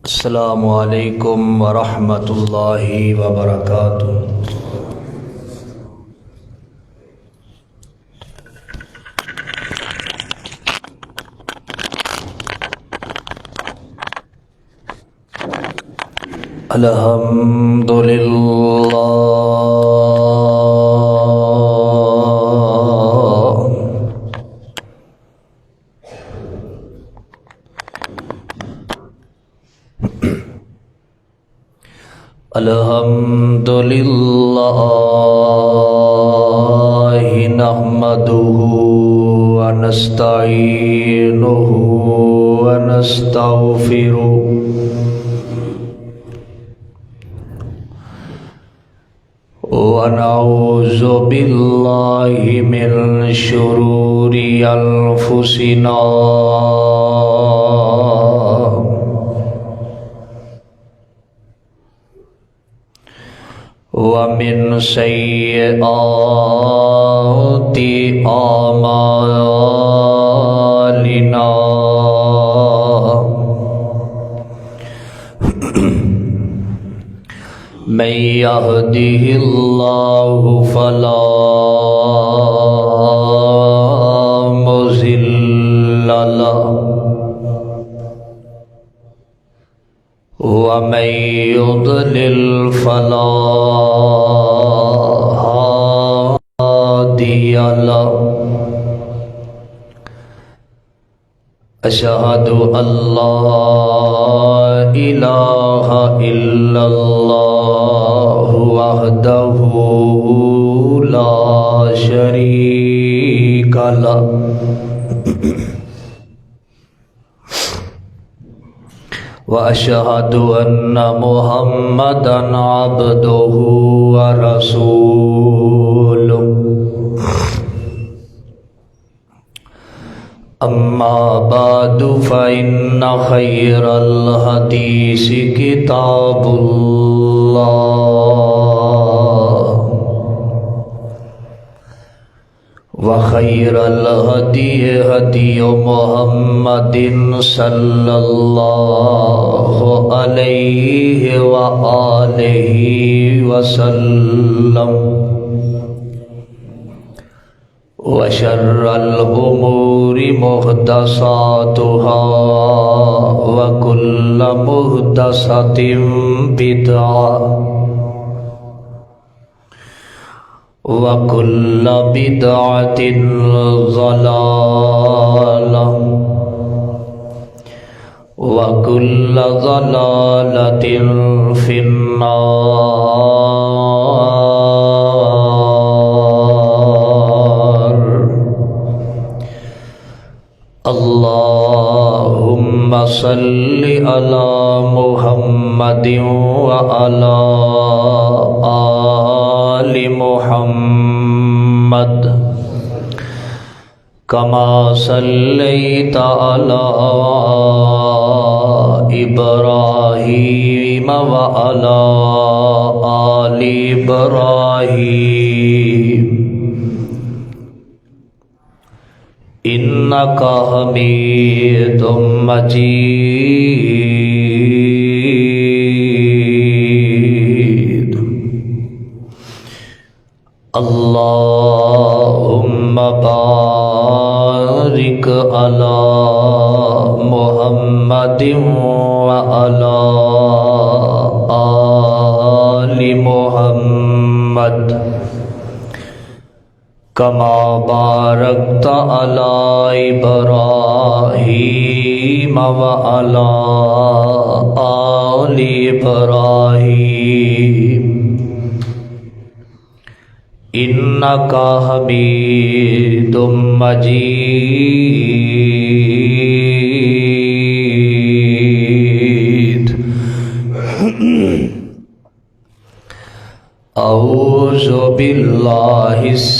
السلام علیکم ورحمۃ اللہ وبرکاتہ۔ الحمد للہ الحمد للہ نحمدہ ونستعینہ ونستغفرہ ونعوذ باللہ من شرور انفسنا ومن سیئات اعمالنا من يهده الله فلا مضل له ومن يضلل فلا هادي له أشهد أن لا إله إلا الله وحده لا شريك له وأشهد أن محمدًا عبده ورسوله أما بعد فإن خير الحديث كتاب الله وخير الهدي هدي محمد صلى الله عليه وآله وسلم وشر الأمور محدثاتها وكل محدثة بدعة وكل بدعة ضلالة وكل ضلالة في النار۔ اللهم صل على محمد وعلى آل محمد كما صليت على إبراهيم وعلى آل إبراهيم إنك حميد مجيد۔ اللهم بارك على محمد وعلى آل محمد كما باركت على إبراهيم وعلى آل إبراهيم إنك حميد مجيد۔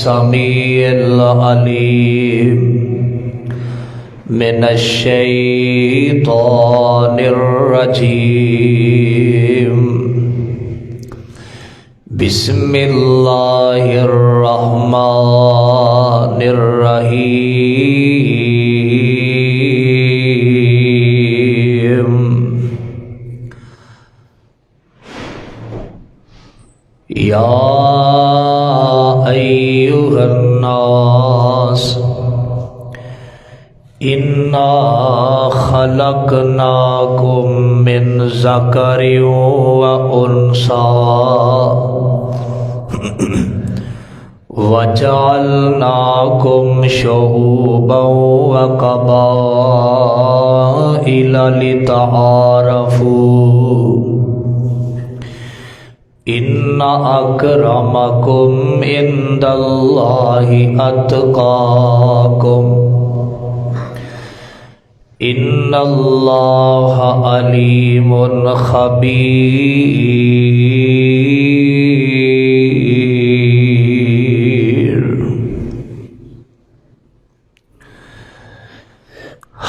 السميع العليم من الشيطان الرجيم بسم الله الرحمن الرحيم يا أيها الناس إنا خلقناكم من ذكر وأنثى وجعلناكم شعوبا وقبائل لتعارفوا إن أكرمكم عند الله أتقاكم إن الله عليم خبير۔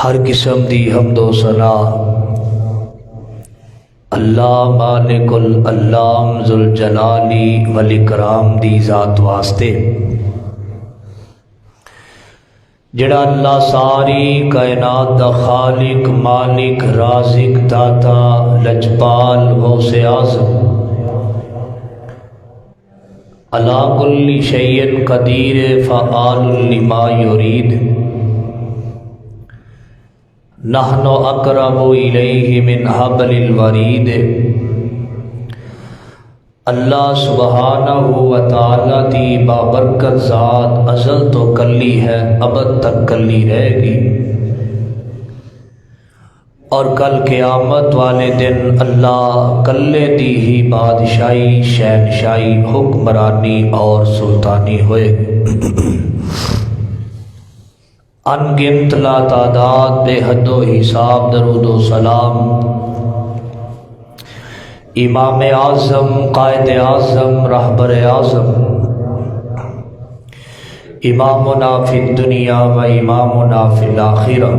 ہر قسم دی حمد و ثنا اللہ مالک الالام ذوالجلالی والاکرام دی ذات واسطے جڑا اللہ ساری کائنات دا خالق مالک رازق داتا لجپال غوث اعظم علی کل شیء قدیر فعال لما یرید نحن اقرب الیہ من حبل الورید۔ اللہ سبحانہ و تعالی دی بابرکت ذات ازل تو کلی ہے، ابد تک کلی رہے گی، اور کل قیامت والے دن اللہ کلے دی ہی بادشاہی شہنشاہی حکمرانی اور سلطانی ہوئے گی۔ ان گنت لا تعداد بے حد و حساب درود و سلام امام اعظم قائد اعظم رہبر اعظم امامنا فی الدنیا و امامنا فی الآخرہ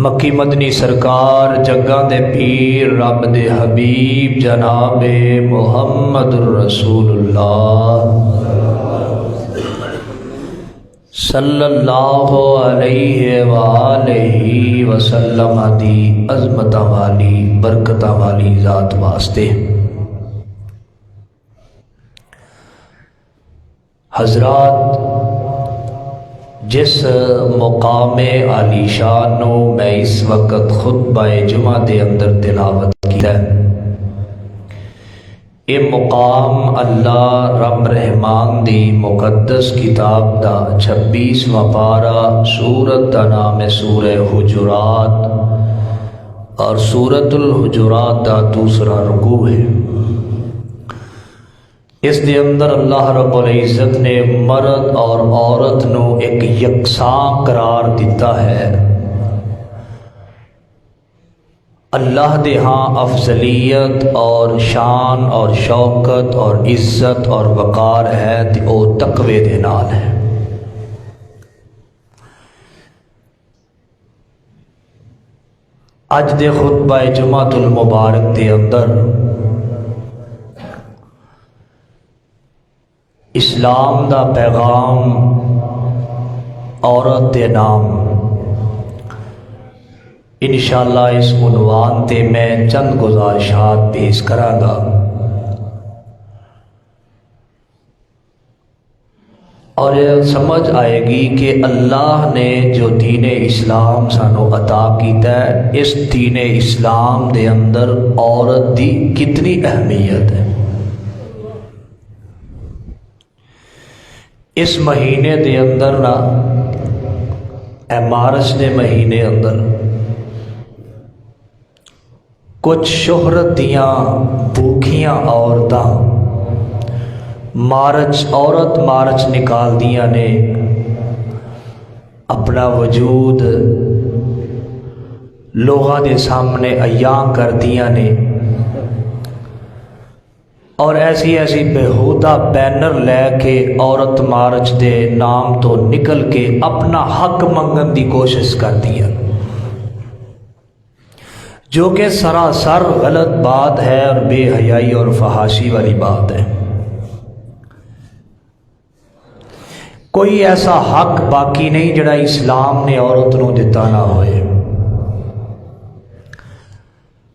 مکی مدنی سرکار جگہ دے پیر رب دے حبیب جناب محمد الرسول اللہ صلی اللہ علیہ وآلہ وسلم دی عظمت والی برکت والی ذات واسطے حضرات، جس مقام عالی شانو میں اس وقت خطبہ جمعہ دے اندر تلاوت کیا ہے، یہ مقام اللہ رب رحمان دی مقدس کتاب دا 26واں پارہ سورت دا نام سورہ حجرات اور سورت الحجرات دا دوسرا رکوع ہے۔ اس دے اندر اللہ رب العزت نے مرد اور عورت نو ایک یکساں قرار دیتا ہے۔ اللہ دے ہاں افضلیت اور شان اور شوکت اور عزت اور وقار ہے تے او تقوی دے نال ہے۔ اج دے خطبہ جمعۃ المبارک دے اندر اسلام دا پیغام عورت دے نام انشاءاللہ اس عنوان تے میں چند گزارشات پیش کراں گا۔ اور یہ سمجھ آئے گی کہ اللہ نے جو دین اسلام سانو عطا کیتا ہے، اس دین اسلام دے اندر عورت دی کتنی اہمیت ہے۔ اس مہینے دے اندر نا مارچ دے مہینے اندر کچھ شہرت دیاں بھوکیاں عورتاں عورت مارچ نکال دیاں نے، اپنا وجود لوگاں دے سامنے عیاں کر دیاں نے، اور ایسی ایسی بےہودہ بینر لے کے عورت مارچ دے نام تو نکل کے اپنا حق منگن دی کوشش کرتی ہے، جو کہ سراسر غلط بات ہے اور بے حیائی اور فحاشی والی بات ہے۔ کوئی ایسا حق باقی نہیں جڑا اسلام نے عورت نو دتا نہ ہوئے۔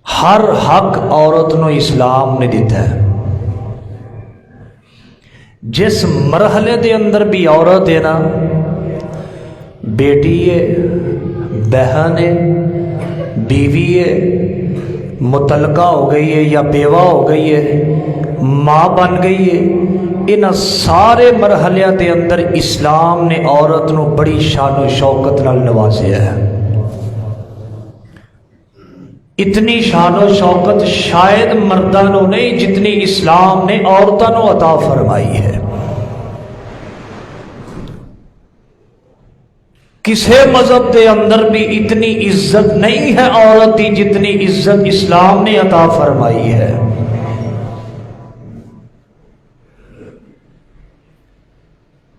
ہر حق عورت نو اسلام نے دیتا ہے۔ جس مرحلے دے اندر بھی عورت ہے نا، بیٹی ہے، بہن ہے، بیوی ہے، مطلقہ ہو گئی ہے یا بیوہ ہو گئی ہے، ماں بن گئی ہے، ان سارے مرحلے دے اندر اسلام نے عورت نو بڑی شان و شوکت نال نوازیا ہے۔ اتنی شان و شوکت شاید مرداں نو نہیں جتنی اسلام نے عورتاں نو عطا فرمائی ہے۔ کسے مذہب دے اندر بھی اتنی عزت نہیں ہے عورت کی جتنی عزت اسلام نے عطا فرمائی ہے۔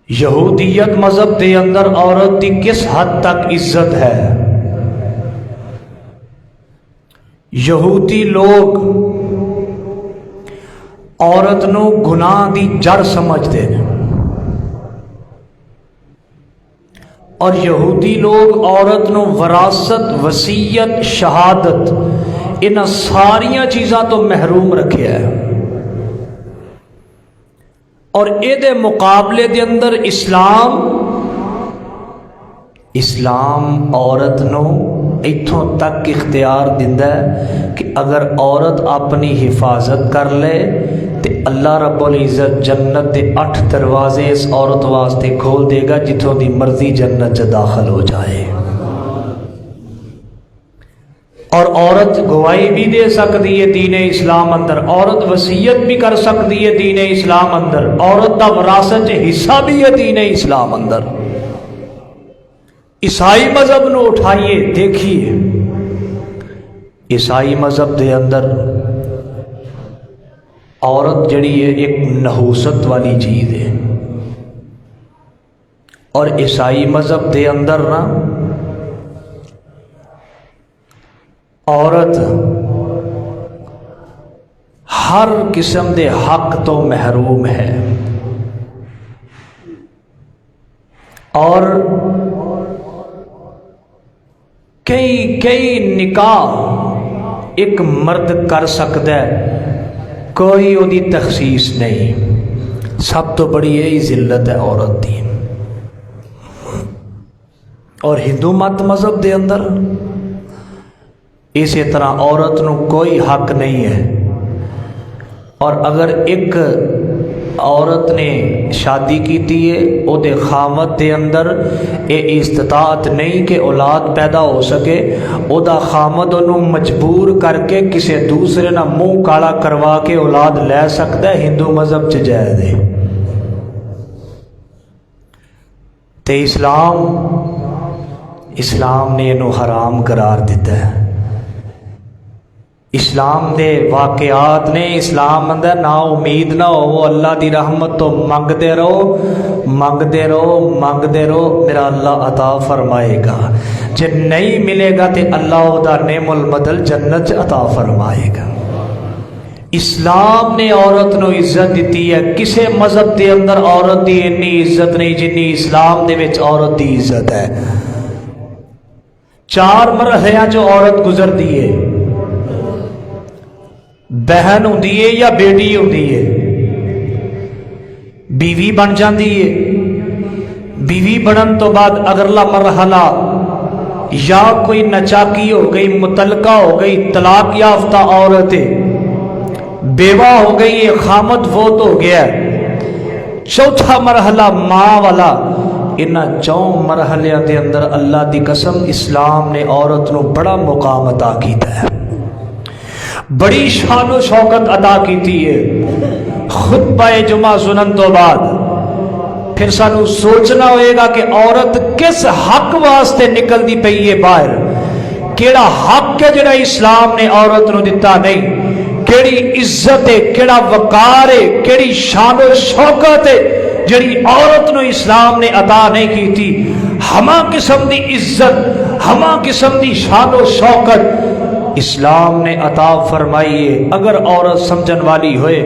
یہودیت مذہب دے اندر عورت کی کس حد تک عزت ہے؟ یہودی لوگ عورت نو گناہ دی جڑ سمجھتے ہیں، اور یہودی لوگ عورت نو وراثت، وصیت، شہادت ان ساریاں چیزاں تو محروم رکھے ہے، اور اے دے مقابلے دے اندر اسلام عورت نو اتھوں تک اختیار دیندا ہے کہ اگر عورت اپنی حفاظت کر لے تو اللہ رب العزت جنت دے 8 دروازے اس عورت واسطے کھول دے گا، جتھوں دی مرضی جنت چ داخل ہو جائے۔ اور عورت گواہی بھی دے سکتی ہے دین اسلام اندر، عورت وصیت بھی کر سکتی ہے دین اسلام اندر، عورت دا وراثت حصہ بھی ہے دین اسلام اندر۔ عیسائی مذہب نو اٹھائیے دیکھیے، عیسائی مذہب دے اندر عورت جڑی ہے ایک نحوست والی چیز ہے، اور عیسائی مذہب دے اندر نا عورت ہر قسم دے حق تو محروم ہے، اور کئی نکاح ایک مرد کر سکتا ہے، کوئی وہ دی تخصیص نہیں۔ سب تو بڑی یہی ذلت ہے عورت دی۔ اور ہندو مت مذہب دے اندر اسی طرح عورت نو کوئی حق نہیں ہے، اور اگر ایک عورت نے شادی کیتی ہے او دے خامد دے اندر اے استطاعت نہیں کہ اولاد پیدا ہو سکے، او دا خامد انہوں مجبور کر کے کسی دوسرے نہ منہ کالا کروا کے اولاد لے سکتا ہے، ہندو مذہب چ جائز ہے۔ تے اسلام نے انہوں حرام قرار دیتا ہے۔ اسلام دے واقعات نے اسلام اندر نا امید نہ ہو، اللہ دی رحمت تو منگتے رہو، میرا اللہ عطا فرمائے گا۔ جب نہیں ملے گا تو اللہ دا نعم البدل جنت عطا فرمائے گا۔ اسلام نے عورت نو عزت دیتی ہے، کسے مذہب دے اندر عورت دی اتنی عزت نہیں جنی اسلام دے وچ عورت دی عزت ہے۔ 4 مرحلے جو عورت گزر دیے، بہن ہوندی ہے یا بیٹی ہوندی ہے، بیوی بن جاندی ہے، بیوی بنن تو بعد اگلا مرحلہ یا کوئی نچاکی ہو گئی، مطلقہ ہو گئی، طلاق یافتہ عورت ہے، بیوہ ہو گئی ہے، خامد فوت ہو گیا ہے۔ چوتھا مرحلہ ماں والا۔ ان 4 مرحلے دے اندر اللہ دی قسم اسلام نے عورت نو بڑا مقام عطا کیتا ہے، بڑی شان و شوکت عطا کیتی ہے۔ خطبہ جمعہ سنن تو بعد پھر سانو سوچنا ہوئے گا کہ عورت کس حق واسطے نکل دی پئی ہے باہر، کیڑا حق ہے جڑا اسلام نے عورت نو دتا نہیں، کیڑی عزت ہے، کیڑا وقار ہے، کیڑی شان و شوکت ہے جڑی عورت نو اسلام نے عطا نہیں کی تھی۔ ہما قسم دی عزت، ہما قسم دی شان و شوکت اسلام نے عطا فرمائیے۔ اگر عورت سمجھن والی ہوئے،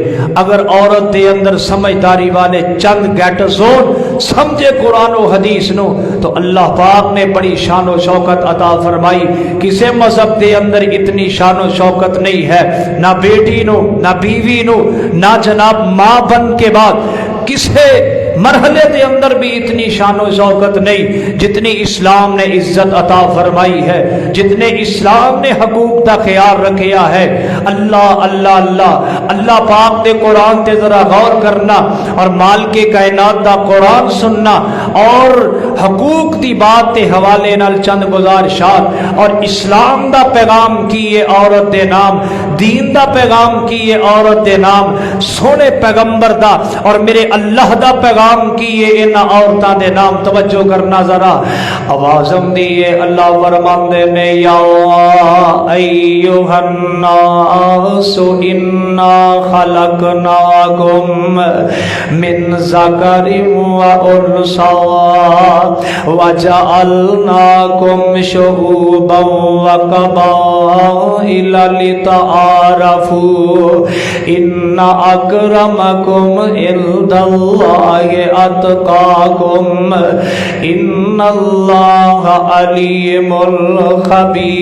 اگر عورت دے اندر سمجھداری والے چند گیٹ زون سمجھے قرآن و حدیث نو، تو اللہ پاک نے بڑی شان و شوکت عطا فرمائی۔ کسے مذہب دے اندر اتنی شان و شوکت نہیں ہے، نہ بیٹی نو، نہ بیوی نو، نہ جناب ماں بن کے بعد کسے مرحلے دے اندر بھی اتنی شان و شوکت نہیں جتنی اسلام نے عزت عطا فرمائی ہے، جتنے اسلام نے حقوق دا خیال رکھیا ہے۔ اللہ اللہ اللہ اللہ پاک دے قرآن تے ذرا غور کرنا اور مال کے کائنات دا قرآن سننا اور حقوق دی بات تے حوالے نال چند گزارشات اور اسلام دا پیغام کیے عورت دے نام، دین دا پیغام کیے عورت دے نام، سونے پیغمبر دا اور میرے اللہ دا پیغام کیے ان عورتاں دے نام۔ توجہ کرنا ذرا، آوازم دیے اللہ فرماندے نے یا ایھا الناس انا خلقناکم من ذکر و انثی وجعلناکم شعوبا وقبائل لتعارفوا ان اکرمکم عند اللہ اتقاکم ان اللہ علیم خبیر۔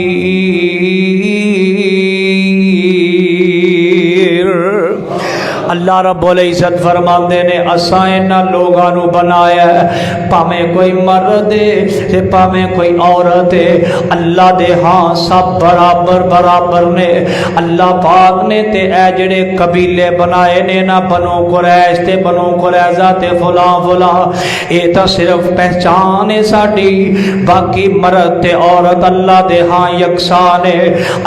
اللہ رب العزت فرماندے نے اساں انہاں لوگاں نو بنایا ہے، پاویں کوئی مرد ہے تے پاویں کوئی عورت ہے، اللہ دے ہاں سب برابر برابر نے۔ اللہ پاک نے تے اے جڑے قبیلے بنائے نے نا، بنو قریش تے بنو قریظہ تے فلاں فلاں، اے تا صرف پہچان ہے ساڈی، باقی مرد تے عورت اللہ دے ہاں یکساں نے۔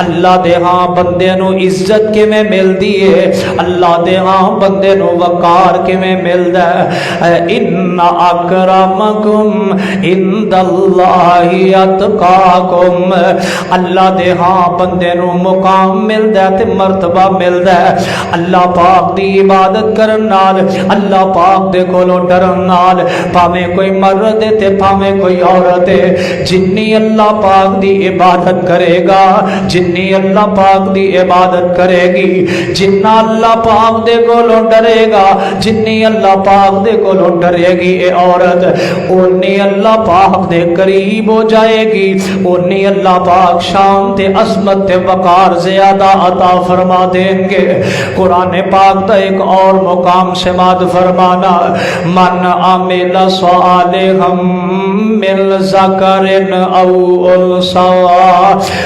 اللہ دے ہاں بندے نو عزت کیویں ملدی ہے، اللہ دے ہاں بندے نو وقار کیویں ملدا ہے۔ ان اکرمکم عند اللہ اتقاکم، اللہ دے ہاں بندے نو مقام ملدا ہے تے مرتبہ ملدا ہے۔ اللہ پاک دی عبادت کرن نال، اللہ پاک دے کولوں ڈرن نال، پاویں کوئی مرد ہے تے پاویں کوئی عورت ہے، جنی اللہ پاک دی عبادت کرے گا، جنی اللہ پاک دی عبادت کرے گی، جنہ اللہ پاک دے کولوں ڈرے گا، جنی اللہ پاک دے کولوں ڈرے گی اے عورت، اونی اللہ پاک دے قریب ہو جائے گی، اونی اللہ پاک شان تے عظمت تے وقار زیادہ عطا فرما دیں گے۔ قرآن پاک دا ایک اور مقام سماعت فرمانا، من عمل صالحا من ذکر او انثی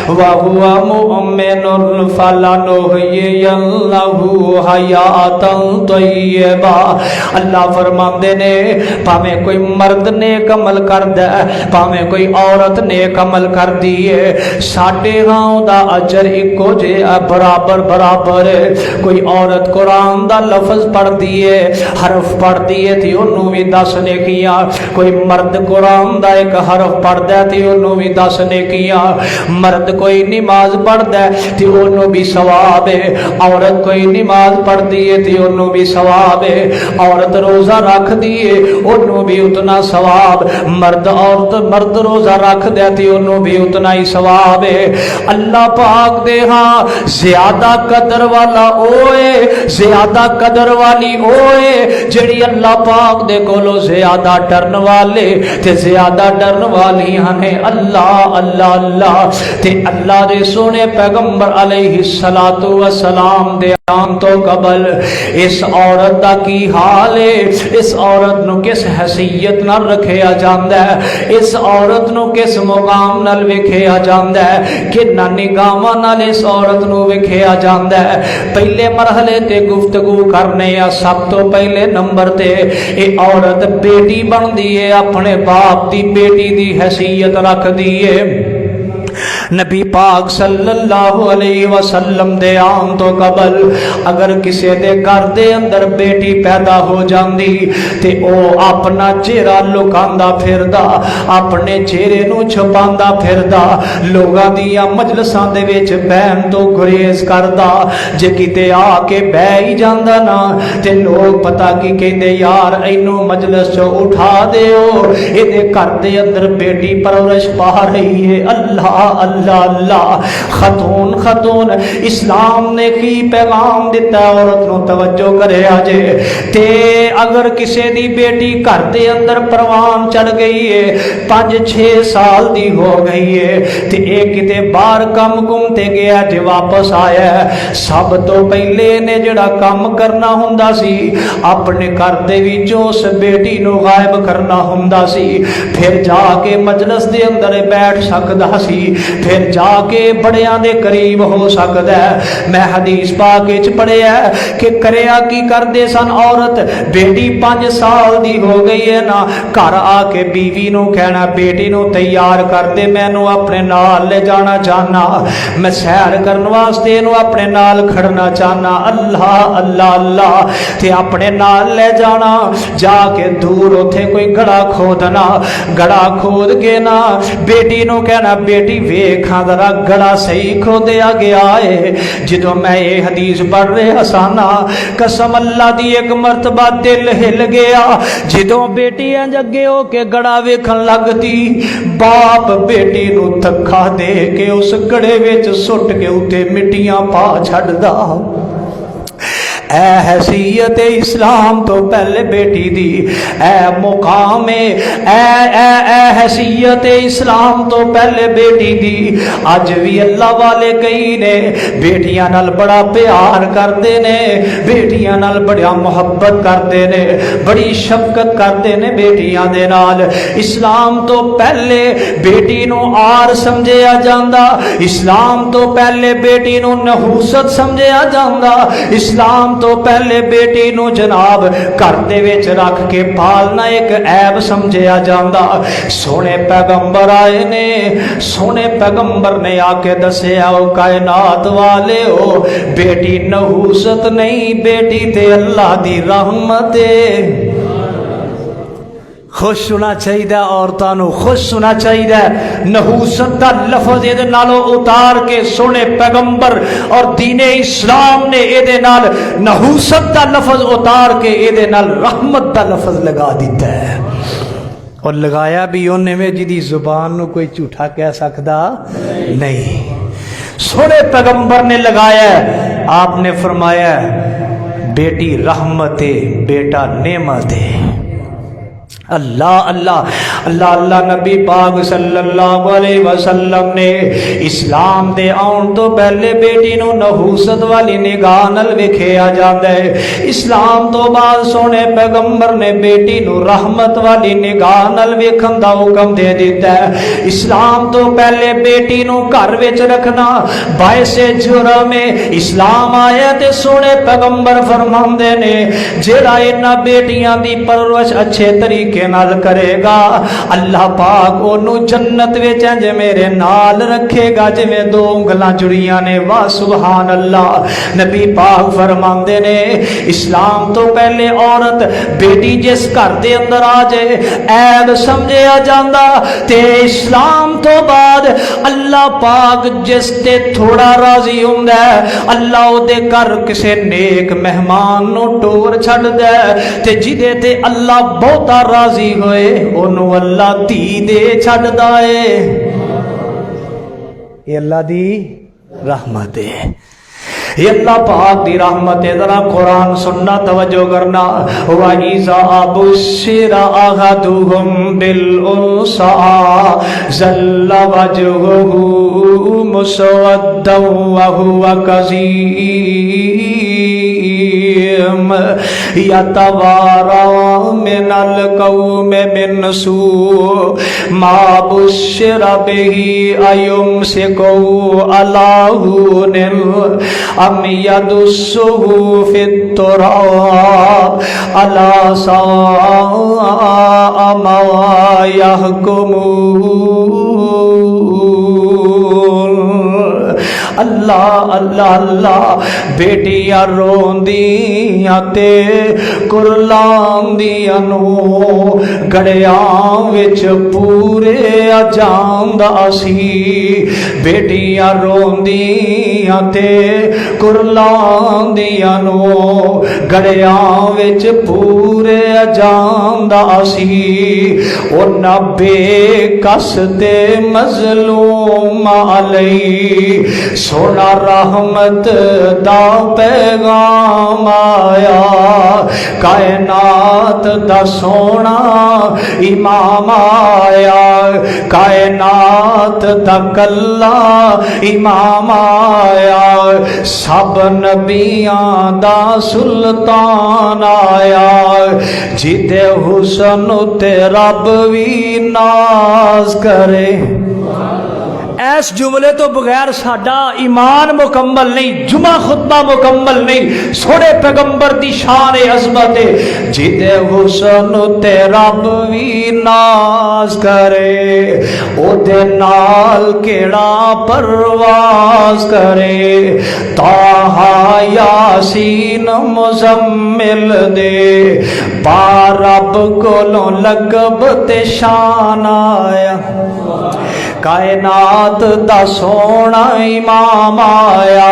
وهو مؤمن فلنحیینہ حیاۃ طیبہ۔ اللہ فرماندے نے پاویں کوئی مرد نیک عمل کردا ہے، پاویں کوئی عورت نیک عمل کردی ہے، ساڈے ہاں دا اجر اکو جہا برابر برابر ہے۔ کوئی عورت قرآن دا لفظ پڑھدی ہے، حرف پڑھدی ہے تے اونوں وی 10 نیکیاں، کوئی مرد قرآن دا ایک حرف پڑھدا ہے تے اونوں وی 10 نیکیاں، مرد کوئی نماز پڑھدا ہے تے اونوں بھی ثواب ہے، عورت کوئی نماز پڑھدی ہے تے انہوں بھی ثواب ہے، عورت روزہ رکھ دیے انہوں بھی اتنا ثواب، مرد روزہ رکھ دے تے انہوں بھی اتنا ہی ثواب ہے۔ اللہ پاک دے ہاں زیادہ قدر والا اوئے، زیادہ قدر والی اوئے جڑی اللہ پاک دے کولو زیادہ ڈرن والے تے زیادہ ڈرن والی ہیں اللہ اللہ اللہ۔ تے اللہ دے سونے پیغمبر علیہ السلام دے آن تو قبل اس عورت دا کی حال ہے، اس عورت نو کس حیثیت نال رکھیا جاندا ہے، اس عورت نو کس مقام نال ویکھیا جاندا ہے، کنا نگاہاں نال اس عورت نو ویکھیا جاندا ہے۔ پہلے مرحلے تے گفتگو کرنے یا سب تو پہلے نمبر تے اے عورت بیٹی بن دی ہے، اپنے باپ دی بیٹی دی حیثیت رکھ دی ہے۔ نبی پاک صلی اللہ علیہ وسلم دے آن تو قبل اگر کسی دے گھر دے اندر بیٹی پیدا ہو جاندی تے او اپنا چہرہ لکاندا پھردا، اپنے چہرے نو چھپاندا پھردا، لوگاں دیاں مجلساں دے وچ بہن تو گریز کردا، جے کتے آ کے بہ ہی جاندا نا تے لوگ پتہ کی کہندے یار اینو مجلس چوں اٹھا دیو، اے دے گھر دے اندر بیٹی پرورش پا رہی ہے۔ اللہ اللہ اللہ، خاتون خاتون اسلام نے کی پیغام دیتا ہے، عورت نو توجہ کرے آجے تے اگر کسے دی بیٹی گھر دے اندر پروان چڑھ گئی ہے، 5-6 سال دی ہو گئی ہے تے ایک کتے باہر کم کم تے گیا تے واپس آیا ہے، سب تو پہلے نے جڑا کام کرنا ہوندا سی اپنے گھر دے وچوں اس بیٹی نو غائب کرنا ہوندا سی، پھر جا کے مجلس دے اندر بیٹھ سکدا سی، پھر جا کے بڑیاں دے قریب ہو سکدا ہے۔ میں حدیث پاک وچ پڑھیا کہ کریا کی کردے سن، عورت بیٹی 5 سال دی ہو گئی ہے نا، گھر آ کے بیوی نو کہنا بیٹی نو تیار کر دے، مینوں اپنے نال لے جانا چاہنا، میں سیر کرن واسطے نو اپنے نال کھڑنا چاہنا۔ اللہ اللہ اللہ، تے اپنے نال لے جانا، جا کے دور اوتھے کوئی گڑا کھودنا، گڑا کھود کے نا بیٹی نو کہنا بیٹی ویکھاں ذرا گڑا صحیح کھودیا گیا ہے۔ جدوں میں یہ حدیث پڑھ رہا سانا قسم اللہ دی ایک مرتبہ دل ہل گیا، جدوں بیٹی انج اگے ہو کے گڑا ویکھن لگتی، باپ بیٹی نو تھکا دے کے اس گڑے وچ سٹ کے اوتے مٹیاں پا چھڑدا۔ اے حیثیت اسلام تو پہلے بیٹی دی، اے مقام اے حیثیت اسلام تو پہلے بیٹی دی۔ اج بھی اللہ والے کئی نے بیٹیاں نال بڑا پیار کردے نے، بیٹیاں نال بڑا محبت کردے نے، بڑی شفقت کردے نے بیٹیاں دے نال۔ اسلام تو پہلے بیٹی نو آر سمجھیا جاندا، اسلام تو پہلے بیٹی نو نحوست سمجھیا جاندا، اسلام تو پہلے بیٹی نو جناب گھر دے وچ رکھ کے پالنا ایک عیب سمجھیا جاندا۔ سونے پیغمبر آئے نے، سونے پیغمبر نے آ کے دسیا او کائنات والے ہو، بیٹی نحوست نہیں، بیٹی تے اللہ دی رحمت ہے۔ خوش ہونا چاہیے، عورتوں نو خوش ہونا چاہیے۔ نحوست دا لفظ یہ نالوں اتار کے سونے پیغمبر اور دین اسلام نے یہ نال نحوست دا لفظ اتار کے یہ نال رحمت دا لفظ لگا دیتا ہے، اور لگایا بھی انہیں میں جدی زبان نو کوئی جھوٹا کہہ سکتا نہیں۔ سونے پیغمبر نے لگایا، آپ نے فرمایا بیٹی رحمت ہے، بیٹا نعمت ہے۔ اللہ اللہ اللہ اللہ، نبی پاک صلی اللہ علیہ وسلم نے اسلام دے آن تو پہلے بیٹی نو نحوست والی نگاہ نال ویکھیا جاندا ہے، اسلام تو بعد سونے پیغمبر نے بیٹی نو رحمت والی نگاہ نال ویکھن دا حکم دے دیتا ہے۔ اسلام تو پہلے بیٹی نو گھر وچ رکھنا باعث جرم ہے، اسلام آیا تے سونے پیغمبر فرماندے نے جڑا انہاں بیٹیاں دی پرورش اچھے طریقے نال کرے گا اللہ پاک اونوں جنت وچ انج میرے نال رکھے گا جویں دو انگلاں جڑیاں نے۔ واہ سبحان اللہ، نبی پاک فرماندے نے اسلام تو پہلے عورت بیٹی جس گھر دے اندر آ جائے عیب سمجھیا جاندا، تے اسلام تو بعد اللہ پاک جس تے تھوڑا راضی ہوندا ہے اللہ او دے گھر کسے نیک مہمان نو ٹور چھڈدا ہے، تے جدے تے اللہ بہتا راضی ہوئے انہوں اللہ دھی دے چھڑدا ہے۔ یہ اللہ دی رحمت ہے، یہ اللہ پاک دی رحمت ہے۔ ذرا قرآن سننا توجہ کرنا۔ وَإِذَا بُشِّرَ أَحَدُهُم بِالْأُنثَىٰ ظَلَّ وَجْهُهُ مُسْوَدًّا وَهُوَ كَظِيمٌ يَتَوَارَىٰ مِنَ الْقَوْمِ مِنْ سُوءِ مَا بُشِّرَ بِهِ أَيُمْسِكُهُ عَلَىٰ هُونٍ أَمْ يَدُسُّهُ فِي التُّرَابِ أَلَا سَاءَ مَا يَحْكُمُونَ۔ اللہ اللہ اللہ بیٹیاں روندیاں تے کرلاندیاں نو گڑیاں وچ پورے جاندا سی بیٹیاں روندیاں تے کرلاندیاں نو گڑیاں وچ پورے جاندا سی او نہ بے کس تے مظلوم علی سونا رحمت دا پیغام آیا کائنات دا سونا امام آیا کائنات دا کلا امام آیا سب نبیاں دا سلطان آیا جیتے حسن تے رب وی ناز کرے ایس جملے تو بغیر ساڈا ایمان مکمل نہیں جمعہ خطبہ مکمل نہیں سوڑے پیغمبر دی شان عظمت جیدے حسن تے رب وی ناز کرے او دے نال کیڑا پرواز کرے طٰہٰ یاسین مزمل دے پا رب کولوں لقب تے شان آیا کائنات دا سونا امام آیا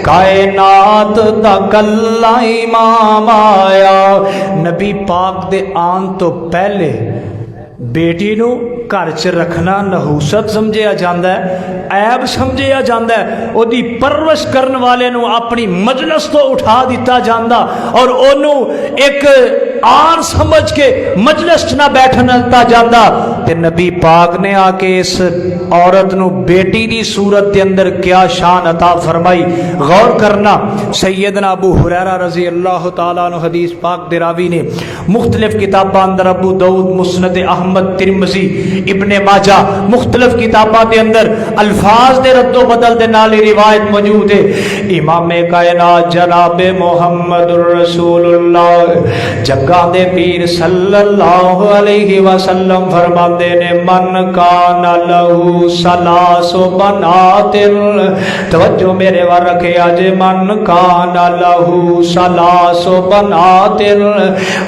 کائنات دا کلا امام آیا نبی پاک دے آن تو پہلے بیٹی نو گھر چ رکھنا نحوست سمجھیا جاندا ہے عیب سمجھیا جاندا ہے او دی پرورش کرن والے نو اپنی مجلس تو اٹھا دیتا جاندا اور اونوں ایک آن سمجھ کے مجلس نہ بیٹھن دتا جاندا تے نبی پاک نے آ کے اس عورت نو بیٹی دی صورت دے اندر کیا شان عطا فرمائی غور کرنا سیدنا ابو ہریرہ رضی اللہ تعالی عنہ حدیث پاک دے راوی نے مختلف کتاباں اندر ابو داؤد مسند احمد ترمذی ابن ماجہ مختلف کتاباں دے اندر الفاظ دے رد و بدل دے نال روایت موجود ہے امام کائنات جناب محمد رسول اللہ جگہ دے پیر صلی اللہ علیہ وسلم فرماندے نے من کان لہو ثلاث بنات توجہ میرے ور رکھے اج من کان لہو ثلاث بنات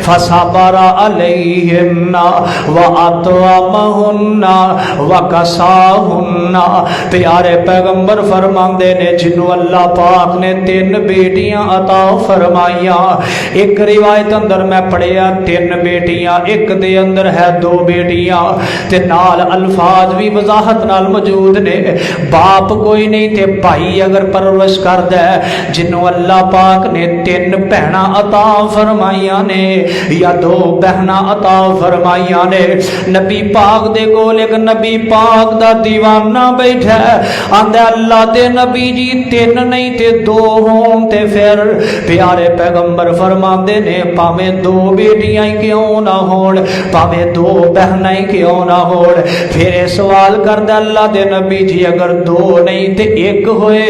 فصبر علیہن وَأَطْعَمَهُنَّ وَكَسَاهُنَّ پیارے پیغمبر فرماندے نے جنہوں اللہ پاک نے 3 بیٹیاں عطا فرمائیاں ایک روایت اندر میں پڑھیا 3 بیٹیاں ایک دے اندر ہے 2 بیٹیاں تے نال الفاظ بھی وضاحت نال موجود نے باپ کوئی نہیں تے بھائی اگر پرورش کردا ہے جنہوں اللہ پاک نے 3 بہناں عطا فرمائیاں نے یا 2 بہناں عطا فرمائیاں نے نبی پاک دے کول ایک نبی پاک دا دیوانہ بیٹھا ہے آندے اللہ دے نبی جی 3 نہیں تے 2 ہون تے پھر پیارے پیغمبر فرماندے نے پاویں 2 بیٹیاں کیوں نہ ہون پاویں 2 بہناں کیوں نہ ہون پھر سوال کردا اللہ دے نبی جی اگر 2 نہیں تے 1 ہوئے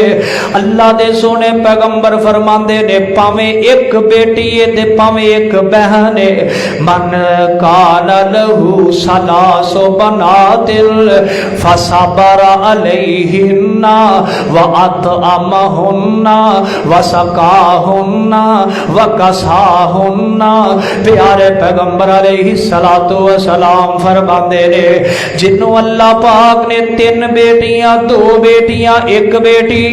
اللہ دے سونے پیغمبر فرماندے نے پاویں 1 بیٹی ہے تے پاویں 1 بہن ہے من کان لہو ثلاث بنات فصبر علیہن وَأَطْعَمَهُنَّ وَسَقَاهُنَّ وَكَسَاهُنَّ پیارے پیغمبر علیہ الصلوۃ والسلام فرماندے نے جنوں اللہ پاک نے 3 بیٹیاں 2 بیٹیاں 1 بیٹی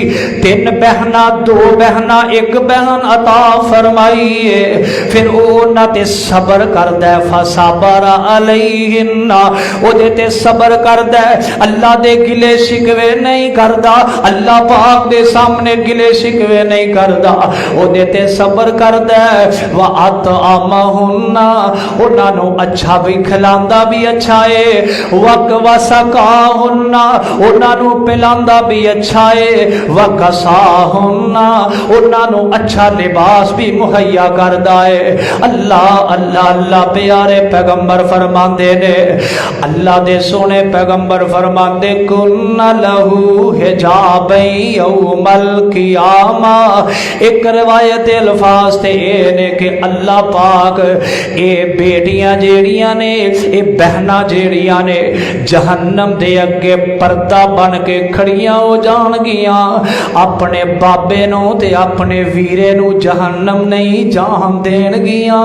3 بہناں 2 بہناں 1 بہن عطا فرمائی ہے پھر انہاں تے صبر کردا ہے فصبر علیہن او دے تے صبر کردا ہے اللہ دے گلے شکوے نہیں کردا اللہ پاک دے سامنے گلے شکوے نہیں کردا او دے تے صبر کردا ہے وَأَطْعَمَهُنَّ انہاں نو اچھا بھی کھلاندا بھی اچھا ہے وَسَقَاهُنَّ انہاں نو پلاندا بھی اچھا ہے وَكَسَاهُنَّ انہاں نو اچھا لباس بھی مہیا کردا ہے اللہ اللہ اللہ پیارے پیغمبر فرماندے نے اللہ دے سونے پیغمبر فرماندے کن لہو حجاب یوم القیامہ ایک روایت الفاظ تے نے کہ اللہ پاک پاک اے بیٹیاں جیڑیاں نے اے بہناں جیڑیاں نے جہنم دے اگے پردہ بن کے کھڑیاں ہو جان گیاں اپنے بابے نو تے اپنے ویرے نو جہنم نہیں جان دین گیاں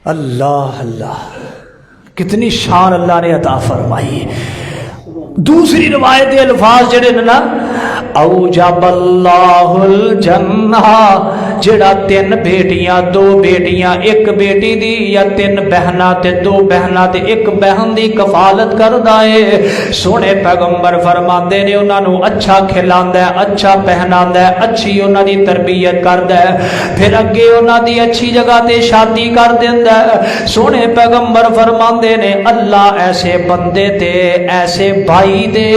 اللہ اللہ کتنی شان اللہ نے عطا فرمائی دوسری روایت الفاظ جڑے نا اوجب اللہ الجنہ جڑا تین بیٹیاں دو بیٹیاں ایک بیٹی دی یا تین بہناں تے دو بہناں تے ایک بہن دی کفالت کردا ہے سونے پیغمبر فرماندے نے انہاں نو اچھا کھلاندا ہے اچھا پہناندا ہے اچھی انہاں دی تربیت کردا ہے پھر اگے انہاں دی اچھی جگہ تے شادی کر دیندا ہے سونے پیغمبر فرماندے نے اللہ ایسے بندے تے ایسے بھائی دے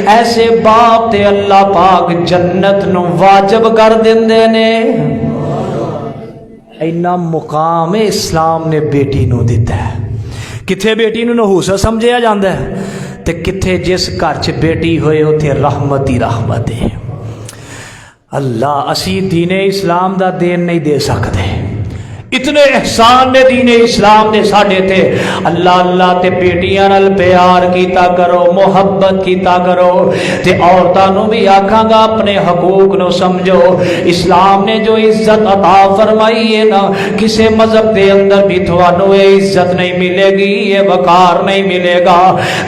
ایسے باپ تے اللہ پاک جنت نو واجب کر دیندے نے اینا مقام اسلام نے بیٹی نو دیتا ہے کتھے بیٹی نو نحوست سمجھیا جاندا ہے تے کتھے جس گھر چ بیٹی ہوئے اوتھے رحمت ہی رحمت ہے اللہ اسی دین اسلام دا دین نہیں دے سکتے اتنے احسان نے دین اسلام نے ساڈے تے اللہ اللہ تے بیٹیاں نال پیار کیتا کرو محبت کیتا کرو تے عورتاں نو بھی آکھاں گا اپنے حقوق نو سمجھو اسلام نے جو عزت عطا فرمائی ہے نا کسے مذہب دے اندر بھی تھانوں یہ عزت نہیں ملے گی یہ وقار نہیں ملے گا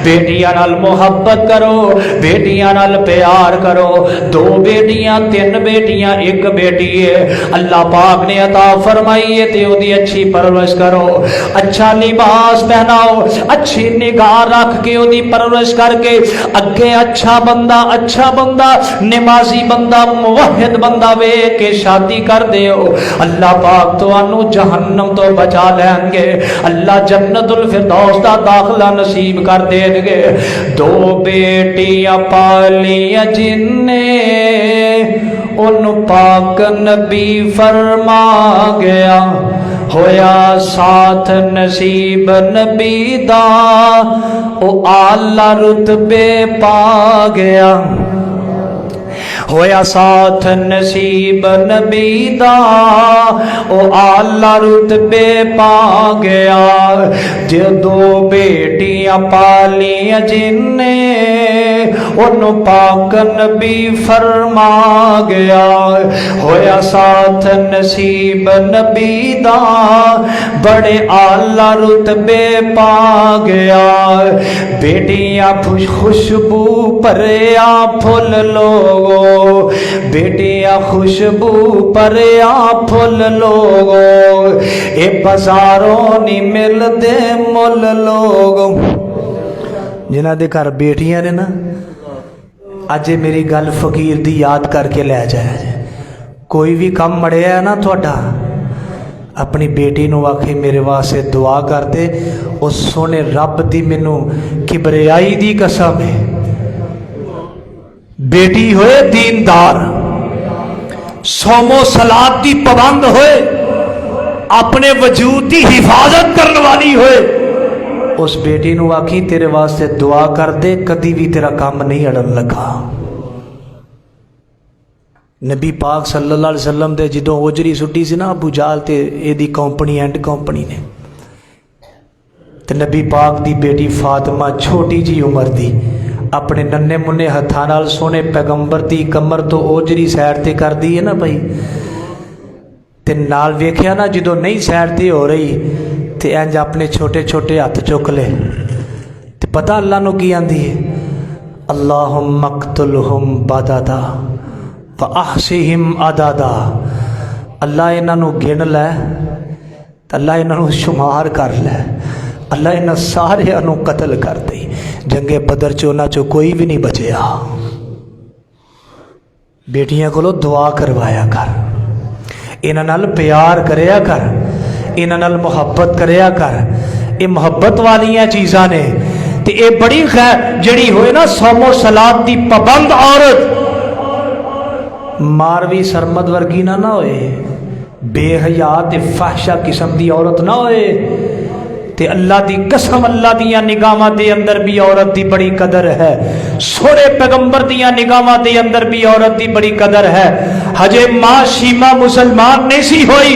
بیٹیاں نال محبت کرو بیٹیاں نال پیار کرو دو بیٹیاں تین بیٹیاں ایک بیٹی ہے اللہ پاک نے عطا فرمائی ہے دی اچھی پرورش کرو اچھا لباس پہناؤ اچھی نگاہ رکھ کے دی پرورش کر کے اگے اچھا بندہ نمازی بندہ موحد بندہ وے کے شادی کر دیو اللہ پاک تو انو جہنم تو بچا لیں گے اللہ جنت الفردوس دا داخلہ نصیب کر دیں گے دو بیٹیاں پالیاں جن نے ان پاک نبی فرما گیا ہویا ساتھ نصیب نبی دا او اعلی رتبے پا گیا ہویا ساتھ نصیب نبی دا او اعلی رتبے پا گیا دو بیٹیاں پالیاں جن نے ان پاک نبی فرما گیا ہویا ساتھ نصیب نبی دا بڑے اعلی رتبے پا گیا بیٹیاں خوشبو پریا پھول لوگو بیٹیاں خوشبو پریا پھول لوگو اے بازاروں نہیں ملدے مل لوگو جنہ دے گھر بیٹیاں نے نا اجے میری گل فقیر دی یاد کر کے لے جائے کوئی بھی کم مڑیا ہے نا تھوڑا اپنی بیٹی نو آکھے میرے واسطے دعا کر دے اس سونے رب دی منو کبریائی دی قسم ہے بیٹی ہوئے دیندار صوم و صلات دی پابند ہوئے اپنے وجود دی حفاظت کرنے والی ہوئے اس بیٹی نو آکھی تیرے واسطے دعا کر دے کدی بھی تیرا کام نہیں اڑن لگا نبی پاک صلی اللہ علیہ وسلم دے جدوں اوجری سٹی سی نا ابو جال تے اے دی کمپنی اینڈ کمپنی نے تے نبی پاک دی بیٹی فاطمہ چھوٹی جی عمر دی اپنے ننے منے ہتھاں نال سونے پیغمبر دی کمر تو اوجری سیر تے کر دی ہے نا بھائی تے نال ویکھیا نا جدوں نہیں سیر تے ہو رہی تے انج اپنے چھوٹے چھوٹے ہاتھ چک لے تے پتہ اللہ نو کی آندی ہے اللہم اقتلہم بددا فاحصہم عددا اللہ انہاں نو گن لے تے اللہ انہاں نو شمار کر لے اللہ انہاں سارے انہوں قتل کر دی جنگ بدر چونا چو کوئی بھی نہیں بچیا بیٹیاں کو دعا کروایا کر انہاں نال پیار کریا کر انہاں نال محبت کریا کر یہ محبت والیاں چیزاں نے تے اے بڑی خیر جڑی ہوئے نا صوم و صلات دی پابند عورت ماروی سرمد ورگی نہ ہوئے بے حیا تے فحشہ قسم دی عورت نہ ہوئے تے اللہ دی قسم اللہ دیاں نگاہاں دے اندر بھی عورت دی بڑی قدر ہے سونے پیغمبر دیاں نگاہاں دے اندر بھی عورت دی بڑی قدر ہے ہجے ماں شیما مسلمان نہیں سی ہوئی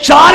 4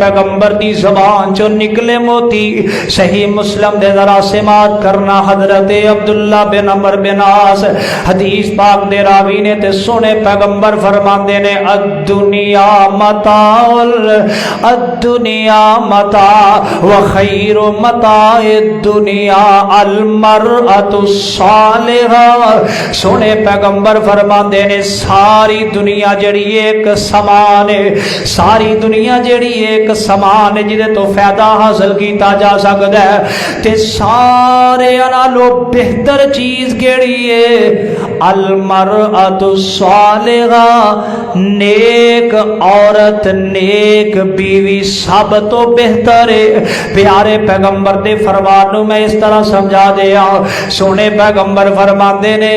پیغمبر دی زبان چو نکلے موتی صحیح مسلم دے ذرا سماعت کرنا حضرت عبداللہ بن عمر بن عاص حدیث پاک دے راوی نے تے سونے پیغمبر فرماندے نے الدنیا متاع الدنیا متاع وخیر متاع الدنیا المرأة الصالحہ سونے پیغمبر فرماندے نے ساری دنیا جڑی ایک سامان ہے ساری دنیا جڑی ایک سامان ہے جدے تو فائدہ حاصل کیتا جا سکتا ہے تے سارے نالوں بہتر چیز کیڑی ہے المرأة الصالحہ نیک عورت نیک بیوی سب تو بہتر ہے پیارے پیغمبر دے فرمان میں اس طرح سمجھا دیا سونے پیغمبر فرماندے نے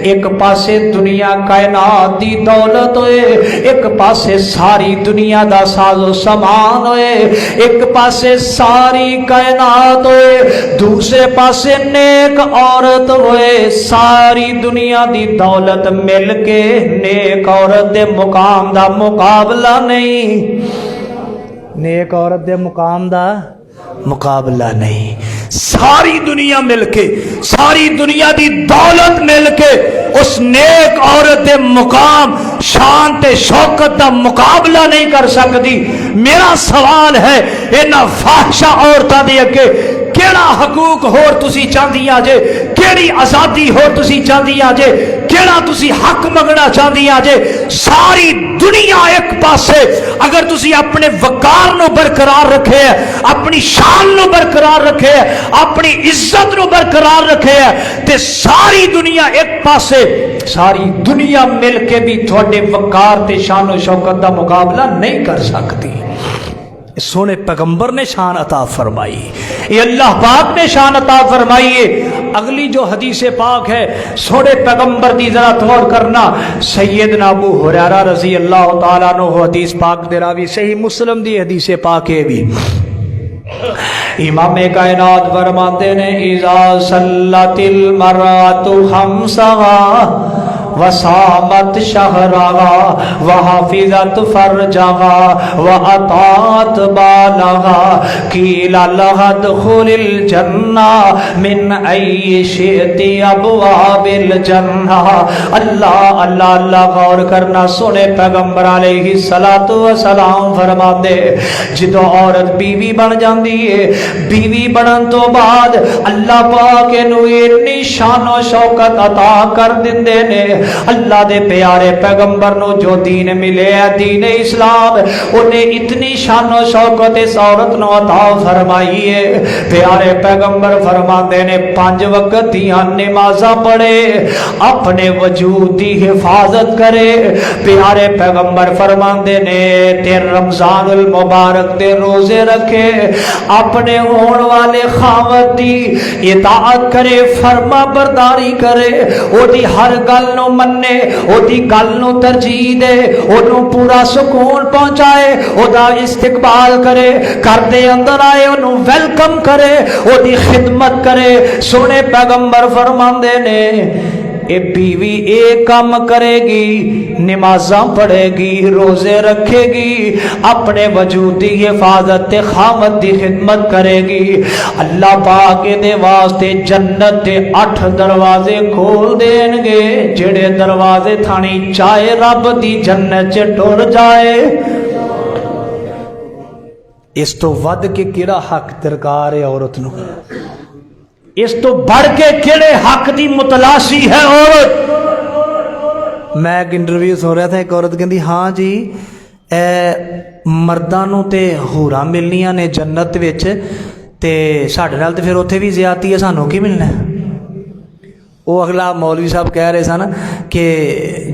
ایک پاسے دنیا کائنات دی دولت ہوئے ایک پاسے ساری دنیا دا ساز و سامان ہوئے ایک پاسے ساری کائنات ہوئے دوسرے پاسے نیک عورت ہوئے ساری دنیا دی دولت مل کے نیک عورت دے مقام دا مقابلہ نہیں نیک عورت دے مقام دا مقابلہ نہیں ساری دنیا مل کے ساری دنیا دی دولت مل کے اس نیک عورت دے مقام شان تے شوکت دا مقابلہ نہیں کر سکتی میرا سوال ہے انہاں فاحشہ عورتاں دے اگے کیڑا حقوق ہور تسی چاہدیاں جے کیڑی آزادی ہور تسی چاہدیاں جے کیڑا تسی حق منگنا چاہدیاں جے ساری دنیا ایک پاسے اگر تسی اپنے وقار نو برقرار رکھے ہے اپنی شان نو برقرار رکھے ہے اپنی عزت نو برقرار رکھے ہے تے ساری دنیا ایک پاسے ساری دنیا مل کے بھی تھوڑے وقار تے شان و شوکت دا مقابلہ نہیں کر سکتی سونے پیغمبر نے شان عطا فرمائی یہ اللہ پاک نے شان عطا فرمائی ہے اگلی جو حدیث پاک ہے سونے پیغمبر دی ذرا غور کرنا سیدنا ابو ہریرہ رضی اللہ تعالیٰ عنہ حدیث پاک دے راوی صحیح مسلم دی حدیث پاک ہے بھی امام کائنات فرماتے نے اذا صلت المرأة خمسها وصامت شہرها وحفظت فرجها وأطاعت بالها قیل لها ادخل الجنة من أي شئت أبواب الجنة اللہ اللہ اللہ غور کرنا سنے پیغمبر علیہ السلام فرما دے جدو عورت بیوی بن جاندی ہے بیوی بنن تو بعد اللہ پاک نو اتنی شان و شوکت عطا کر دیندے نے اللہ دے پیارے پیغمبر نو جو دین ملے ہے دین اسلام انہیں اتنی شان و شوکت اس عورت نو عطا فرمائی ہے پیارے پیغمبر فرماندے نے 5 وقت دیاں نمازاں پڑھے اپنے وجود دی حفاظت کرے پیارے پیغمبر فرماندے نے تے رمضان المبارک دے روزے رکھے اپنے ہون والے خاوند دی اطاعت کرے فرما برداری کرے او دی ہر گل نو مننے او دی گل نو ترجیح دے او نو پورا سکون پہنچائے او دا استقبال کرے گھر دے اندر آئے او نو ویلکم کرے او دی خدمت کرے سونے پیغمبر فرماندے نے اے بیوی ایک کام کرے گی نمازاں پڑھے گی روزے رکھے گی اپنے وجود دی حفاظت تے خامت دی خدمت کرے گی اللہ پاک دے واسطے جنت دے 8 دروازے کھول دین گے جڑے دروازے تھانی چاہے رب دی جنت چ ٹر جائے اس تو ود کے کیڑا حق درکار ہے عورت نو اس تو بڑھ کے کیڑے حق دی متلاشی ہے عورت میں ایک انٹرویو ہو رہا تھا ایک عورت کہندی ہاں جی مرداں نو تے حوراں ملنیاں نے جنت وچ تے ساڈے نال تے پھر اوتھے بھی زیادتی ہے سانوں کی ملنا ہے وہ اگلا مولوی صاحب کہہ رہے سن کہ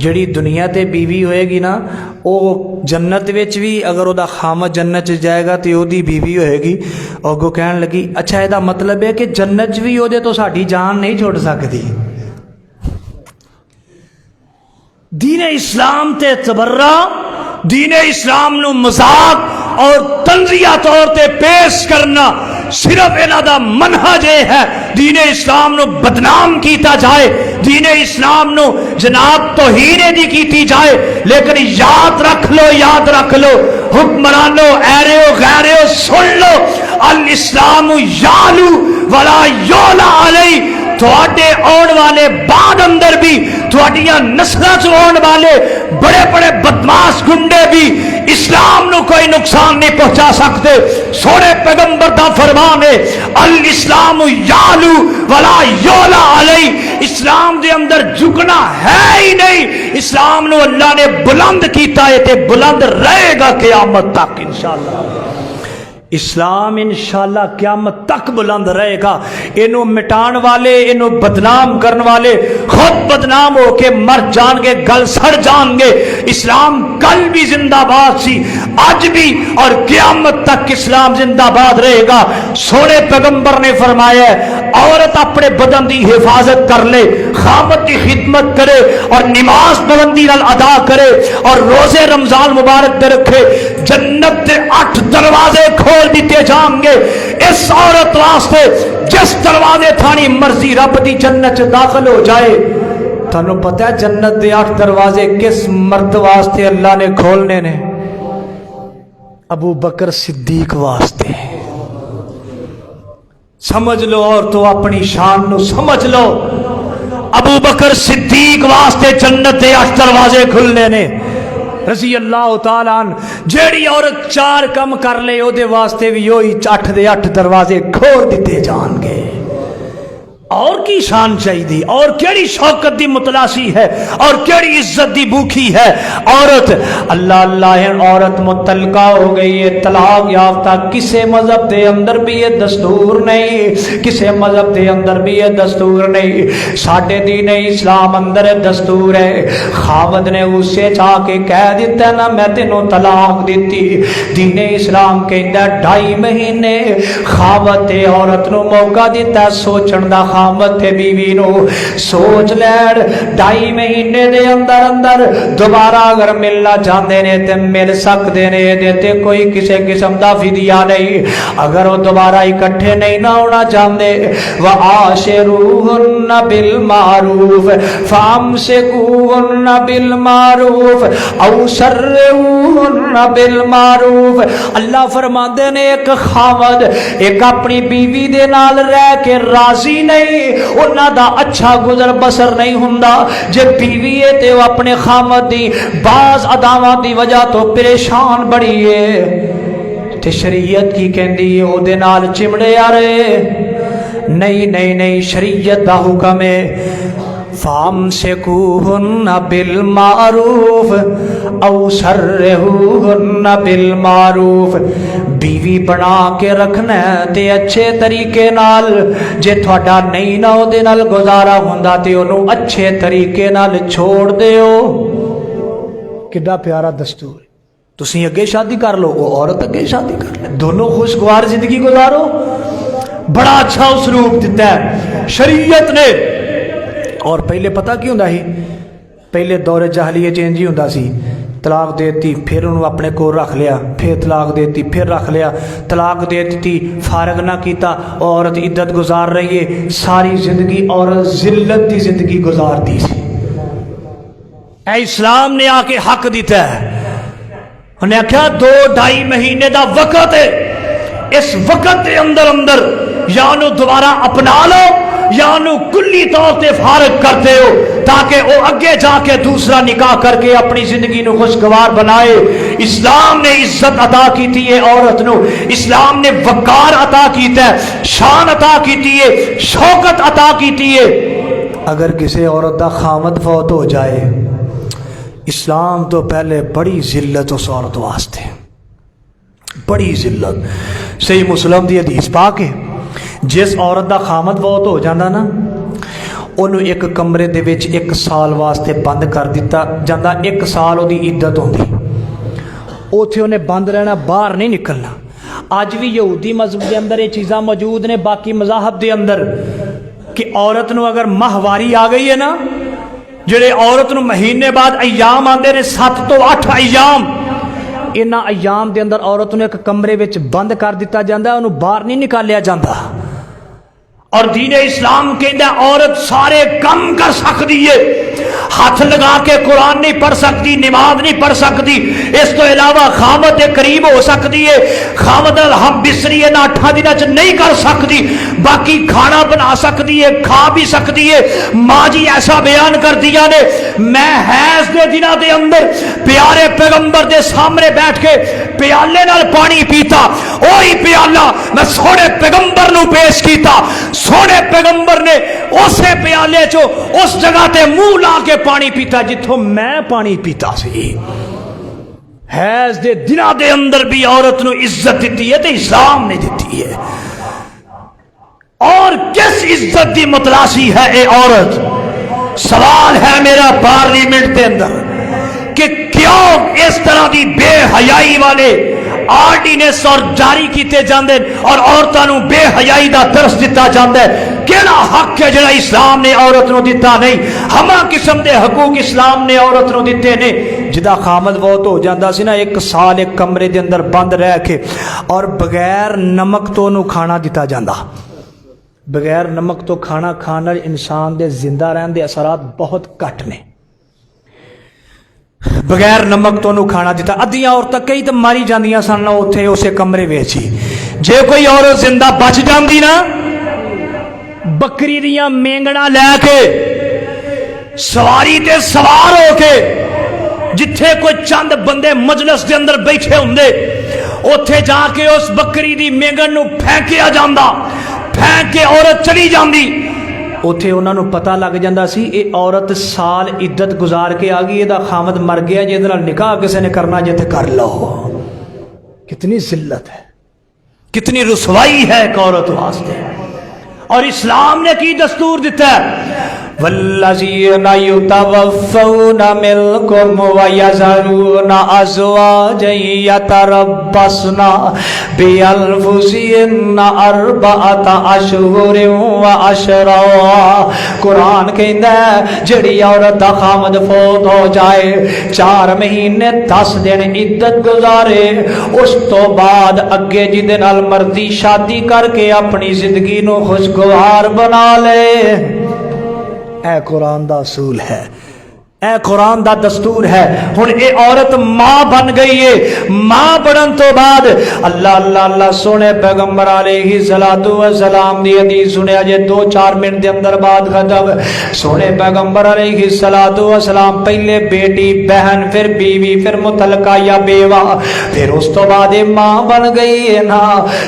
جڑی دنیا تے بیوی ہوئے گی نا وہ جنت وچ بھی اگر وہ خامد جنت جائے گا تو وہ بیوی ہوئے گی اور وہ کہن لگی اچھا یہ مطلب ہے کہ جنت بھی وہ تو ساری جان نہیں چھوڑ سکتی دین اسلام تے تبرہ دین اسلام نو مذاق اور تنزیہ طور تے پیش کرنا صرف انہاں دا منہج ہے دین اسلام نو بدنام کیتا جائے دین اسلام نو جناب توہین دی کیتی جائے لیکن یاد رکھ لو حکمرانو ایرو غیرو سن لو، الاسلام یالو ولا یولا علی، تھوڑے آن والے بعد اندر بھی تھوڑیاں نسلوں سے آن والے بڑے بڑے بدماش گنڈے بھی اسلام نو کوئی نقصان نہیں پہنچا سکتے۔ سونے پیغمبر دا فرمان ہے الاسلام یالو ولا یولا علی، اسلام دے اندر جھکنا ہے ہی نہیں، اسلام نو اللہ نے بلند کیتا ہے تے بلند رہے گا قیامت تک انشاءاللہ۔ اسلام انشاءاللہ قیامت تک بلند رہے گا۔ انہوں مٹان والے، انہوں بدنام کرنے والے خود بدنام ہو کے مر جان گے، گل سڑ جان گے۔ اسلام کل بھی زندہ باد سی، آج بھی اور قیامت تک اسلام زندہ باد رہے گا۔ سونے پیغمبر نے فرمایا ہے عورت اپنے بدن دی حفاظت کر لے، خامت کی خدمت کرے اور نماز بلندی نال ادا کرے اور روزے رمضان مبارک دے رکھے، جنت دے 8 دروازے کھول دیتے جائیں گے اس عورت واسطے جس دروازے تھانی مرضی رب دی جنت داخل ہو جائے۔ تانوں پتہ ہے جنت دے 8 دروازے کس مرد واسطے اللہ نے کھولنے نے؟ ابو بکر صدیق واسطے۔ سمجھ لو اور تو اپنی شان نو سمجھ لو، ابو بکر صدیق واسطے جنت دے 8 دروازے کھلنے نے رضی اللہ تعالیٰ عنہ۔ جیڑی عورت 4 کم کر لے او دے واسطے بھی ہوئی 8 دے 8 دروازے کھول دیتے جان گے۔ اور کی شان چاہیے اور کیڑی شوکت دی متلاشی ہے اور کیڑی عزت دی بھوکی ہے عورت۔ اللہ اللہ ہے عورت متعلقہ ہو گئی ہے، طلاق یافتہ، کسے مذہب دے اندر بھی یہ دستور نہیں، کسے مذہب دے اندر بھی یہ دستور نہیں، ساڈے دین اسلام اندر دستور ہے۔ خاوند نے اسے چاہ کے کہہ دیتا نا میں تینوں طلاق دیتی، دین اسلام کہندا 2.5 مہینے خاوند تے عورت نو موقع دیتا سوچن دا، خامت بیوی نو سوچ لین 2.5 مہینے دے اندر اندر دوبارہ اگر ملنا چاہتے نے تے مل سکتے نے، دیتے کوئی کسی قسم دا فدیہ نہیں۔ اگر وہ دوبارہ اکٹھے نہیں نہ ہونا چاہتے وَعَاشِرُوهُنَّ بِالْمَعْرُوفِ فَامْسِكُوهُنَّ بِالْمَعْرُوفِ أَوْ سَرِّحُوهُنَّ بِالْمَعْرُوفِ۔ اللہ فرماندے نے ایک خاوند ایک اپنی بیوی دے نال رہ کے راضی نہیں، انہاں دا اچھا گزر بسر نہیں ہوندا، جے بیوی ہے تے وہ اپنے خامد دی بعض اداواں دی وجہ تو پریشان بڑی ہے تے شریعت کی کہندی ہے او دے نال چمڑے آ رہے نہیں نہیں نہیں، شریعت دا حکم ہے فَامْسِكُوهُنَّ بِالْمَعْرُوفِ أَوْ سَرِّحُوهُنَّ بِالْمَعْرُوفِ۔ بیوی بنا کے رکھنا تے اچھے طریقے نال، جے تھوڑا نہیں نہ دے نال گزارا ہوندا تے انہوں اچھے طریقے نال چھوڑ دیو۔ کڈا پیارا دستور، تسی اگے شادی کر لو وہ عورت اگے شادی کر لے، دونوں خوشگوار زندگی گزارو۔ بڑا اچھا اسلوب دیتا ہے شریعت نے۔ اور پہلے پتہ کی ہوندا ہی، پہلے دور جاہلیت چینج ہی ہوندا سی، طلاق دیتی پھر انہوں اپنے کو رکھ لیا، پھر طلاق دیتی پھر رکھ لیا، طلاق دیتی فارغ نہ کیتا، عورت عدت گزار رہی ہے ساری زندگی، عورت ذلت دی زندگی گزارتی سی۔ اے اسلام نے آ کے حق دیتا ہے، انہیں کہا 2-2.5 مہینے دا وقت ہے، اس وقت کے اندر اندر یا انہوں دوبارہ اپنا لو یا انہوں کلی طور سے فارغ کرتے ہو تاکہ وہ اگے جا کے دوسرا نکاح کر کے اپنی زندگی نو خوشگوار بنائے۔ اسلام نے عزت عطا کی تھی ہے عورت نو، اسلام نے وقار عطا کیتا ہے، شان عطا کی ہے، شوکت عطا کی ہے۔ اگر کسی عورت دا خامد فوت ہو جائے، اسلام تو پہلے بڑی ذلت اس عورت واسطے، بڑی ذلت۔ صحیح مسلم دی حدیث پاک ہے، جس عورت دا خامد فوت ہو جانا نا انہوں ایک کمرے دے وچ 1 سال واسطے بند کر دیتا جاندہ، 1 سال وہ دی عدت ہوندی، اوتھے انہیں بند رہنا، باہر نہیں نکلنا۔ آج بھی یہودی مذہب دے اندر یہ چیزاں موجود نے، باقی مذاہب دے اندر، کہ عورت نو اگر ماہواری آ گئی ہے نا، جڑے عورت نو مہینے بعد ایام آندے نے 7 تو 8 ایام، انہاں ایام دے اندر عورت نو ایک کمرے وچ بند کر دیتا جاندہ، انہوں باہر نہیں نکالیا جاندہ۔ اور دین اسلام کہندا عورت سارے کم کر سکتی ہے، ہاتھ لگا کے قرآن نہیں پڑھ سکتی، نماز نہیں پڑھ سکتی، اس تو علاوہ خامد دے قریب ہو سکتی ہے، خامد ہم بسری نہ 8 دنوں چ نہیں کر سکتی، باقی کھانا بنا سکتی ہے، کھا بھی سکتی ہے۔ ماں جی ایسا بیان کر دیا نے، میں حیض دے دنوں دے اندر پیارے پیغمبر دے سامنے بیٹھ کے پیالے نال پانی پیتا، وہی پیالہ میں سونے پیغمبر نو پیش کیتا، سونے پیغمبر نے اسے پیالے چو اس جگہ تے منہ لا کے پانی پیتا جتھوں میں پانی پیتا سی۔ حیض دے دنوں دے اندر بھی عورت نو عزت دیتی ہے تے اسلام نے دیتی ہے، اور کس عزت دی متلاشی ہے اے عورت؟ سوال ہے میرا پارلیمنٹ دے اندر کہ کیوں اس طرح دی بے حیائی والے آرڈیننس اور جاری کیتے جاندے اور عورتاں نو بے حیائی دا درس دتا جاندا ہے؟ کیڑا حق ہے جڑا اسلام نے عورت نو دتا نہیں؟ ہما قسم دے حقوق اسلام نے عورت نو دتے نے۔ جدا خامد بہت ہو جاندہ سی نا 1 سال ایک کمرے دے اندر بند رہ کے اور بغیر نمک تو نو کھانا دتا جاندہ، بغیر نمک تو کھانا کھانا انسان دے زندہ رہن دے اثرات بہت کٹ نے۔ بغیر نمک تو نو کھانا دیتا، ادیاں عورتاں کئی تو ماری جاندیاں سن اوتھے اسے کمرے وچ ہی۔ جے کوئی عورت زندہ بچ جاندی نا، بکری دیاں مینگنا لے کے سواری تے سوار ہو کے جتھے کوئی چند بندے مجلس دے اندر بیٹھے ہوندے، اوتھے جا کے اس بکری دی مینگن نو پھینکیا جاندا، پھینک کے عورت چلی جاندی۔ اوتھے انہاں نو پتہ لگ جاندا سی اے عورت سال عدت گزار کے آ گئی، دا خامد مر گیا، جے نال نکاح کسے نے کرنا جے تے کر لو۔ کتنی ذلت ہے، کتنی رسوائی ہے ایک عورت واسطے۔ اور اسلام نے کی دستور دیتا ہے، والذین یتوفون منکم ویذرون ازواجا یتربصن بانفسہن 4 اشہر وعشرا۔ قرآن کہندا ہے جڑی عورت دا خامد فوت ہو جائے 4 مہینے 10 دن عدت گزارے، اس تو بعد اگے جدے نال مرضی شادی کر کے اپنی زندگی نو خوشگوار بنا لے۔ اے قرآن دا اصول ہے، اے قرآن دا دستور ہے۔ ہن اے عورت ماں بن گئی ہے، ماں بنن تو بعد اللہ اللہ اللہ سونے پیغمبر علیہ الصلوۃ والسلام دی حدیث سنیا جے 2-4 منٹ دے اندر بعد ختم۔ سونے پیغمبر علیہ الصلوۃ والسلام پہلے بیٹی، بہن، پھر بیوی، پھر متعلقہ یا بیوہ، پھر اس تو بعد ماں بن گئی ہے نا۔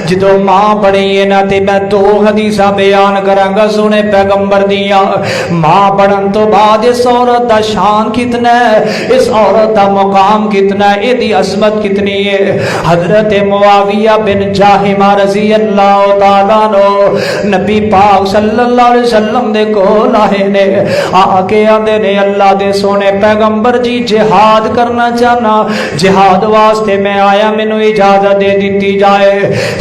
جدوں ماں بنی ہے نا تے میں 2 حدیثاں بیان کراں گا سونے پیغمبر دیاں۔ ماں بنن تو بعد اس عورت دا شان کتنا ہے، اس عورت دا مقام کتنا ہے، ایدی عظمت کتنی ہے۔ حضرت معاویہ بن جاہمہ رضی اللہ تعالیٰ عنہ نبی پاک صلی اللہ علیہ وسلم دے کول آئے نے، آ کے آندے نے اللہ دے سونے پیغمبر جی جہاد کرنا چاہنا، جہاد واسطے میں آیا، مینوں اجازت دے دیتی جائے۔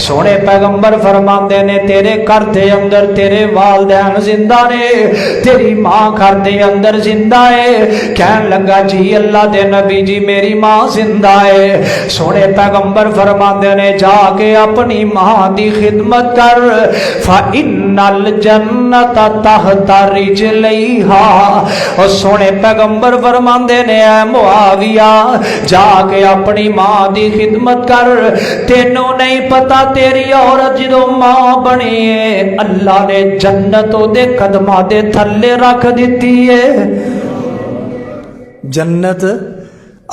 سونے پیغمبر فرماندے نے تیرے گھر دے اندر تیرے والدین زندہ نے، تیری ماں گھر دے اندر زندہ ہے۔ کہن لگا جی اللہ دے نبی جی میری ماں زندہ ہے۔ سونے پیغمبر فرماندے نے جا کے اپنی ماں دی خدمت کر، فَإِنَّ الْجَنَّةَ تَحْتَ رِجْلَيْهَا۔ اور سونے پیغمبر فرماندے نے اے معاویہ جا کے اپنی ماں دی خدمت کر، تینوں نہیں پتا تیری عورت جدوں ماں بنی ہے اللہ نے جنت دے قدماں دے تھلے رکھ دیتی ہے۔ جنت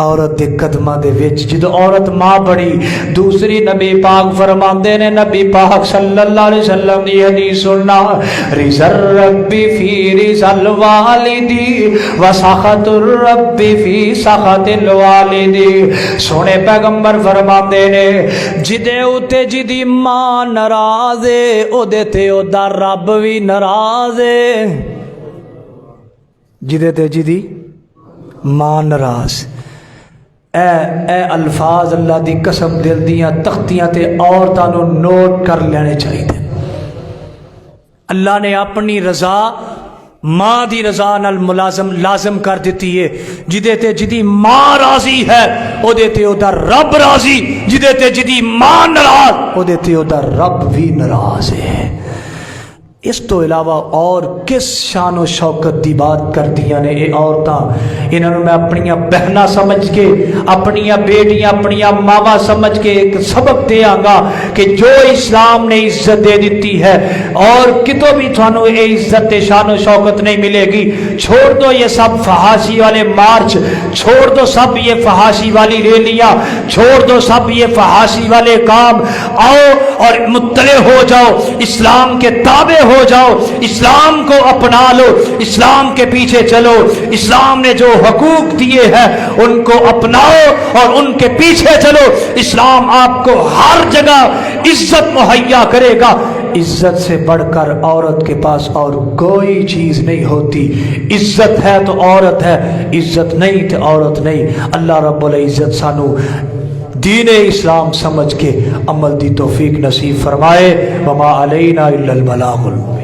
عورت دے قدماں دے وچ جدو عورت ماں بڑی۔ دوسری نبی پاک فرماندے نے، نبی پاک صلی اللہ علیہ وسلم دی حدیث سننا، رضا الرب فی رضا الوالد وسخط الرب فی سخط الوالد۔ سونے پیغمبر فرماندے نے جدے اوتے جدی ماں ناراض ہے او دے تے او دا رب بھی ناراض ہے۔ جدے تے جدی ماں ناراض، اے الفاظ اللہ دی قسم دل دیاں تختیاں تے عورتاں نو نوٹ کر لینے چاہیے۔ اللہ نے اپنی رضا ماں دی رضا نال لازم کر دیتی ہے۔ جدے تے جدی ماں راضی ہے او دے تے او دا رب راضی، جدے تے جدی ماں ناراض او دے تے او دا رب بھی ناراض ہے۔ اس تو علاوہ اور کس شان و شوکت دی بات کردیاں نے یہ عورتاں. انہوں نے میں اپنیاں بہناں سمجھ کے اپنیاں بیٹیاں اپنیاں ماواں سمجھ کے ایک سبق دیاں گا کہ جو اسلام نے عزت دے دیتی ہے اور کتوں بھی تھانوں یہ عزت شان و شوکت نہیں ملے گی. چھوڑ دو یہ سب فحاشی والے مارچ، چھوڑ دو سب یہ فحاشی والی ریلیاں، چھوڑ دو سب یہ فحاشی والے کام. آؤ اور مطلع ہو جاؤ، اسلام کے تابع ہو جاؤ، اسلام کو اپنا لو، اسلام کے پیچھے چلو. اسلام نے جو حقوق دیے ہیں ان کو اپناؤ اور ان کے پیچھے چلو. اسلام آپ کو ہر جگہ عزت مہیا کرے گا. عزت سے بڑھ کر عورت کے پاس اور کوئی چیز نہیں ہوتی. عزت ہے تو عورت ہے، عزت نہیں تو عورت نہیں. اللہ رب العزت سانو دین اسلام سمجھ کے عمل دی توفیق نصیب فرمائے. وما علینا الا البلاغ المبین.